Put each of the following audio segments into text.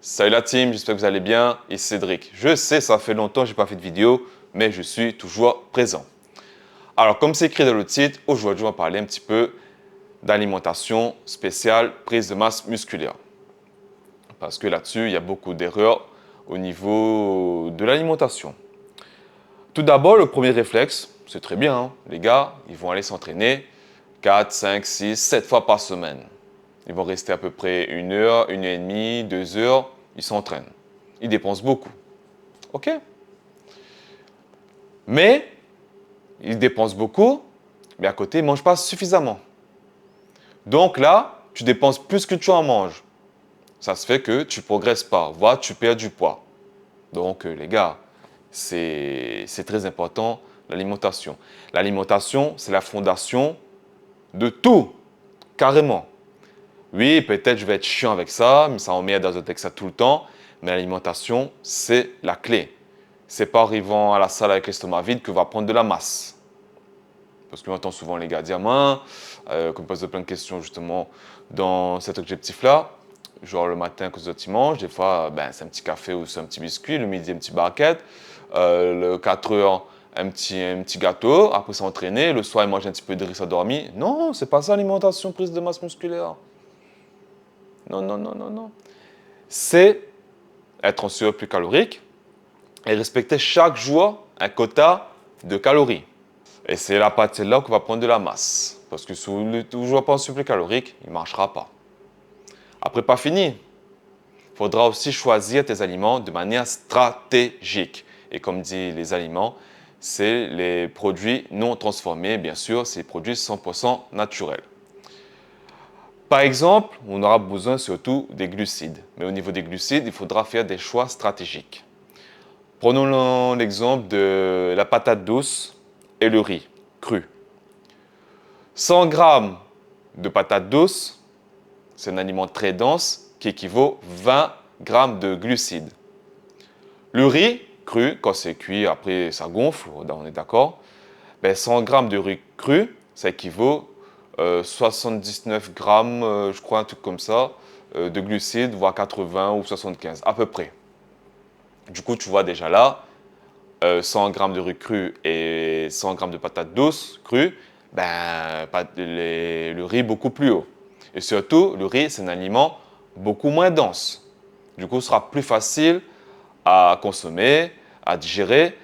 Salut la team, j'espère que vous allez bien, ici Cédric. Je sais, ça fait longtemps que je n'ai pas fait de vidéo, mais je suis toujours présent. Alors, comme c'est écrit dans le titre, aujourd'hui, on va parler un petit peu d'alimentation spéciale, prise de masse musculaire. Parce que là-dessus, il y a beaucoup d'erreurs au niveau de l'alimentation. Tout d'abord, le premier réflexe, c'est très bien, hein. Les gars, ils vont aller s'entraîner 4, 5, 6, 7 fois par semaine. Ils vont rester à peu près 1 heure, 1 heure et demie, 2 heures, ils s'entraînent. Ils dépensent beaucoup. OK? Mais ils dépensent beaucoup, mais à côté, ils ne mangent pas suffisamment. Donc là, tu dépenses plus que tu en manges. Ça se fait que tu ne progresses pas, voire tu perds du poids. Donc les gars, c'est très important, l'alimentation. L'alimentation, c'est la fondation de tout, carrément. Oui, peut-être je vais être chiant avec ça, mais ça en met dans avec ça tout le temps. Mais l'alimentation, c'est la clé. C'est pas en arrivant à la salle avec l'estomac vide que va prendre de la masse. Parce qu'on entend souvent les gars dire, qu'on pose plein de questions justement dans cet objectif-là. Genre le matin, quand ils mangent, des fois, c'est un petit café ou c'est un petit biscuit, le midi, un petit barquette, le 4 heures, un petit gâteau, après s'entraîner, le soir, ils mangent un petit peu de riz s'endormir. Non, c'est pas ça l'alimentation prise de masse musculaire. Non, non, non, non, non. C'est être en surplus calorique et respecter chaque jour un quota de calories. Et c'est la partie là qu'on va prendre de la masse. Parce que si vous ne toujours pas en surplus calorique, il ne marchera pas. Après, pas fini. Il faudra aussi choisir tes aliments de manière stratégique. Et comme dit les aliments, c'est les produits non transformés, bien sûr, c'est les produits 100% naturels. Par exemple, on aura besoin surtout des glucides. Mais au niveau des glucides, il faudra faire des choix stratégiques. Prenons l'exemple de la patate douce et le riz cru. 100 g de patate douce, c'est un aliment très dense qui équivaut 20 g de glucides. Le riz cru, quand c'est cuit, après ça gonfle, on est d'accord, 100 g de riz cru, ça équivaut 79 g, je crois, un truc comme ça, de glucides, voire 80 ou 75, à peu près. Du coup, tu vois déjà là, 100 g de riz cru et 100 g de patates douces crues, le riz beaucoup plus haut. Et surtout, le riz, c'est un aliment beaucoup moins dense. Du coup, ce sera plus facile à consommer, à digérer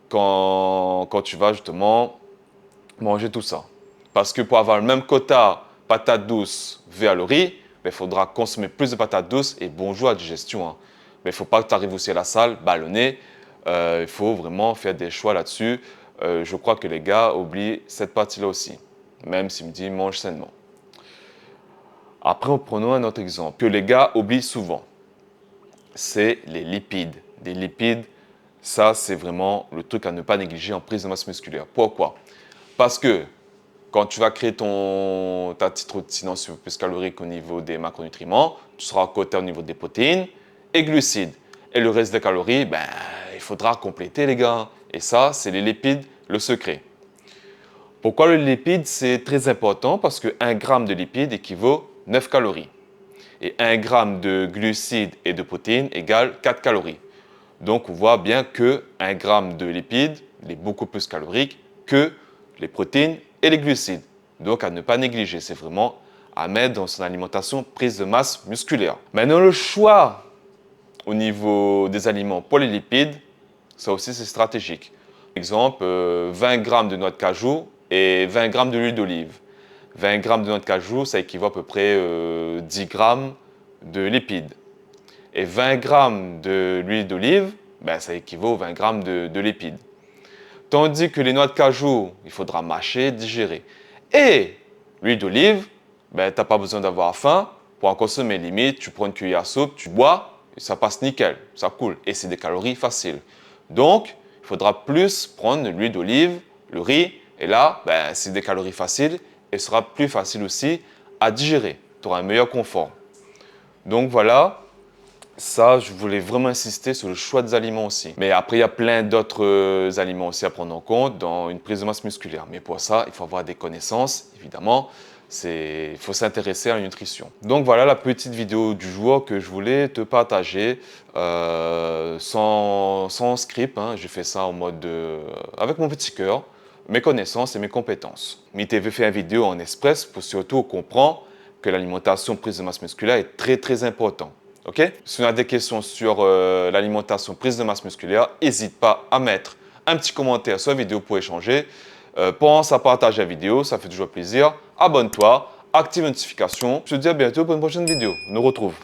quand tu vas justement manger tout ça. Parce que pour avoir le même quota patates douces vers le riz, il faudra consommer plus de patates douces et bonjour à la digestion, hein. Mais il ne faut pas que tu arrives aussi à la salle ballonné. Il faut vraiment faire des choix là-dessus. Je crois que les gars oublient cette partie-là aussi, même s'ils me disent mange sainement. Après, prenons un autre exemple que les gars oublient souvent. C'est les lipides. Des lipides, ça c'est vraiment le truc à ne pas négliger en prise de masse musculaire. Pourquoi? Parce que quand tu vas créer ta petite routine en surplus calorique au niveau des macronutriments, tu seras à côté au niveau des protéines et glucides. Et le reste des calories, il faudra compléter les gars. Et ça, c'est les lipides, le secret. Pourquoi le lipide, c'est très important? Parce que 1 g de lipides équivaut 9 calories. Et 1 g de glucides et de protéines égale 4 calories. Donc, on voit bien que 1 g de lipides est beaucoup plus calorique que les protéines et les glucides. Donc, à ne pas négliger, c'est vraiment à mettre dans son alimentation prise de masse musculaire. Maintenant, le choix au niveau des aliments pour les lipides, ça aussi c'est stratégique. Par exemple, 20 g de noix de cajou et 20 g d'huile d'olive. 20 g de noix de cajou, ça équivaut à peu près 10 g de lipides. Et 20 g de l'huile d'olive, ça équivaut à 20 g de lipides. Tandis que les noix de cajou, il faudra mâcher, digérer. Et l'huile d'olive, tu n'as pas besoin d'avoir faim pour en consommer. Limite, tu prends une cuillère à soupe, tu bois, et ça passe nickel, ça coule. Et c'est des calories faciles. Donc, il faudra plus prendre l'huile d'olive, le riz, et là, c'est des calories faciles et ce sera plus facile aussi à digérer. Tu auras un meilleur confort. Donc voilà. Ça, je voulais vraiment insister sur le choix des aliments aussi. Mais après, il y a plein d'autres aliments aussi à prendre en compte dans une prise de masse musculaire. Mais pour ça, il faut avoir des connaissances, évidemment. Il faut s'intéresser à la nutrition. Donc voilà la petite vidéo du jour que je voulais te partager sans script. Hein. J'ai fait ça en mode avec mon petit cœur, mes connaissances et mes compétences. Mais t'avais fait une vidéo en express pour surtout comprendre que l'alimentation prise de masse musculaire est très très important. Ok? Si on a des questions sur l'alimentation prise de masse musculaire, n'hésite pas à mettre un petit commentaire sur la vidéo pour échanger. Pense à partager la vidéo, ça fait toujours plaisir. Abonne-toi, active les notifications. Je te dis à bientôt pour une prochaine vidéo. On nous retrouve.